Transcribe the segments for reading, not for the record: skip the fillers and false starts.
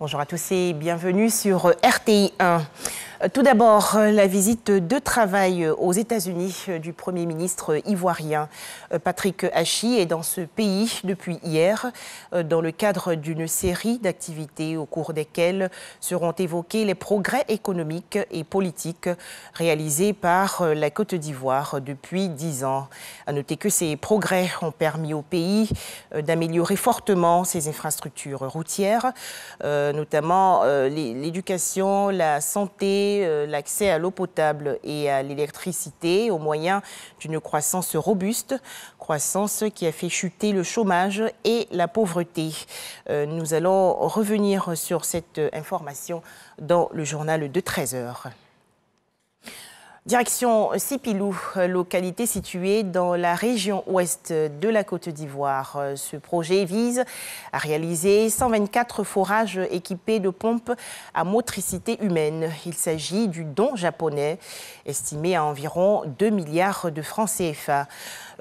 Bonjour à tous et bienvenue sur RTI 1. Tout d'abord, la visite de travail aux États-Unis du Premier ministre ivoirien. Patrick Achi est dans ce pays depuis hier dans le cadre d'une série d'activités au cours desquelles seront évoqués les progrès économiques et politiques réalisés par la Côte d'Ivoire depuis 10 ans. À noter que ces progrès ont permis au pays d'améliorer fortement ses infrastructures routières, notamment l'éducation, la santé, l'accès à l'eau potable et à l'électricité au moyen d'une croissance robuste, croissance qui a fait chuter le chômage et la pauvreté. Nous allons revenir sur cette information dans le journal de 13h. Direction Sipilou, localité située dans la région ouest de la Côte d'Ivoire. Ce projet vise à réaliser 124 forages équipés de pompes à motricité humaine. Il s'agit du don japonais, estimé à environ 2 milliards de francs CFA.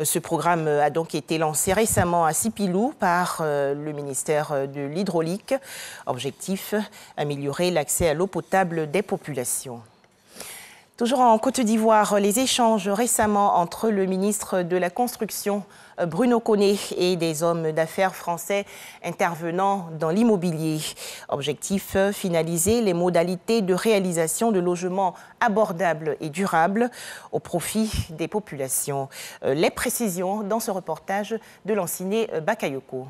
Ce programme a donc été lancé récemment à Sipilou par le ministère de l'Hydraulique. Objectif, améliorer l'accès à l'eau potable des populations. Toujours en Côte d'Ivoire, les échanges récemment entre le ministre de la Construction, Bruno Koné, et des hommes d'affaires français intervenant dans l'immobilier. Objectif, finaliser les modalités de réalisation de logements abordables et durables au profit des populations. Les précisions dans ce reportage de Lanciné Bakayoko.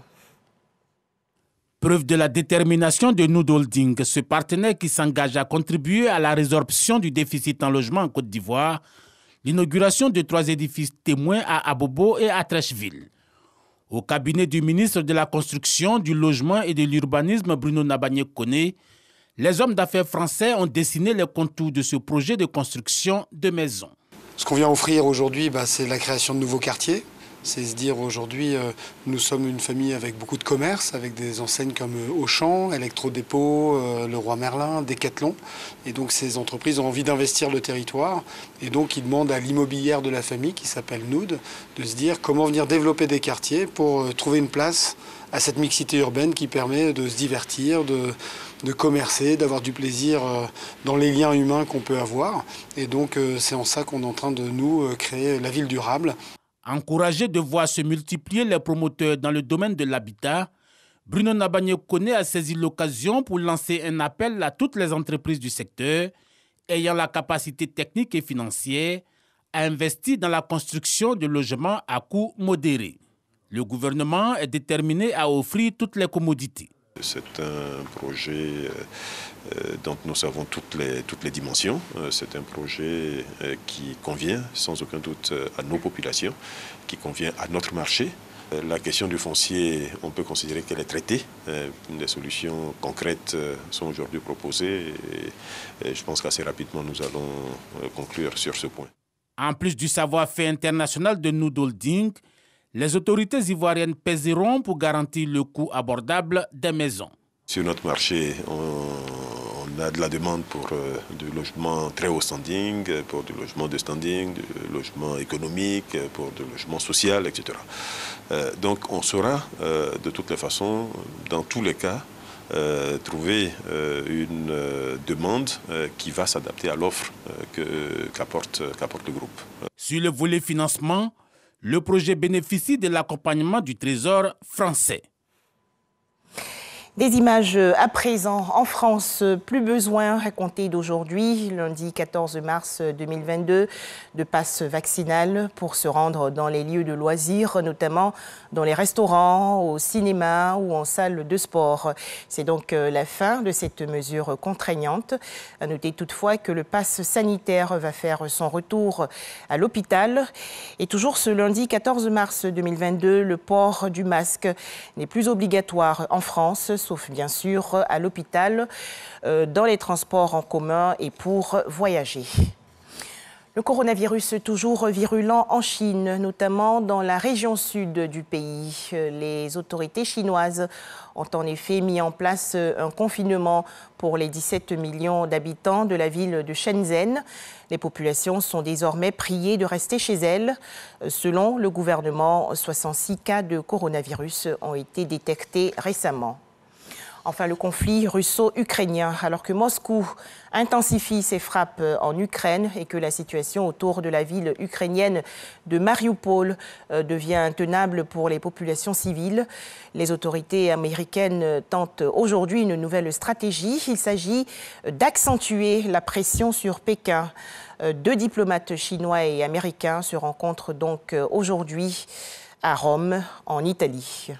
Preuve de la détermination de Noud Holding, ce partenaire qui s'engage à contribuer à la résorption du déficit en logement en Côte d'Ivoire, l'inauguration de 3 édifices témoins à Abobo et à Trècheville. Au cabinet du ministre de la Construction, du Logement et de l'Urbanisme, Bruno Nabagné-Koné, les hommes d'affaires français ont dessiné les contours de ce projet de construction de maisons. Ce qu'on vient offrir aujourd'hui, c'est la création de nouveaux quartiers. C'est se dire aujourd'hui, nous sommes une famille avec beaucoup de commerces, avec des enseignes comme Auchan, Electrodépôt, Leroy Merlin, Decathlon. Et donc ces entreprises ont envie d'investir le territoire. Et donc ils demandent à l'immobilière de la famille, qui s'appelle Noud, de se dire comment venir développer des quartiers pour trouver une place à cette mixité urbaine qui permet de se divertir, de commercer, d'avoir du plaisir dans les liens humains qu'on peut avoir. Et donc c'est en ça qu'on est en train de nous créer la ville durable. Encouragé de voir se multiplier les promoteurs dans le domaine de l'habitat, Bruno Nabagné-Koné a saisi l'occasion pour lancer un appel à toutes les entreprises du secteur ayant la capacité technique et financière à investir dans la construction de logements à coût modéré. Le gouvernement est déterminé à offrir toutes les commodités. C'est un projet dont nous savons toutes les dimensions. C'est un projet qui convient sans aucun doute à nos populations, qui convient à notre marché. La question du foncier, on peut considérer qu'elle est traitée. Des solutions concrètes sont aujourd'hui proposées et je pense qu'assez rapidement nous allons conclure sur ce point. En plus du savoir-faire international de Noud Holding, les autorités ivoiriennes pèseront pour garantir le coût abordable des maisons. Sur notre marché, on a de la demande pour du logement très haut standing, pour du logement de standing, du logement économique, pour du logement social, etc. Donc on saura de toutes les façons, dans tous les cas, trouver une demande qui va s'adapter à l'offre qu'apporte le groupe. Sur le volet financement, le projet bénéficie de l'accompagnement du Trésor français. Des images à présent en France, plus besoin à compter d'aujourd'hui, lundi 14 mars 2022, de passe vaccinal pour se rendre dans les lieux de loisirs, notamment dans les restaurants, au cinéma ou en salle de sport. C'est donc la fin de cette mesure contraignante. À noter toutefois que le passe sanitaire va faire son retour à l'hôpital. Et toujours ce lundi 14 mars 2022, le port du masque n'est plus obligatoire en France, sauf bien sûr à l'hôpital, dans les transports en commun et pour voyager. Le coronavirus toujours virulent en Chine, notamment dans la région sud du pays. Les autorités chinoises ont en effet mis en place un confinement pour les 17 millions d'habitants de la ville de Shenzhen. Les populations sont désormais priées de rester chez elles. Selon le gouvernement, 66 cas de coronavirus ont été détectés récemment. Enfin, le conflit russo-ukrainien, alors que Moscou intensifie ses frappes en Ukraine et que la situation autour de la ville ukrainienne de Mariupol devient intenable pour les populations civiles. Les autorités américaines tentent aujourd'hui une nouvelle stratégie. Il s'agit d'accentuer la pression sur Pékin. Deux diplomates chinois et américains se rencontrent donc aujourd'hui à Rome, en Italie.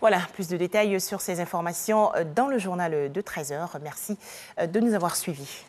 Voilà, plus de détails sur ces informations dans le journal de 13h. Merci de nous avoir suivis.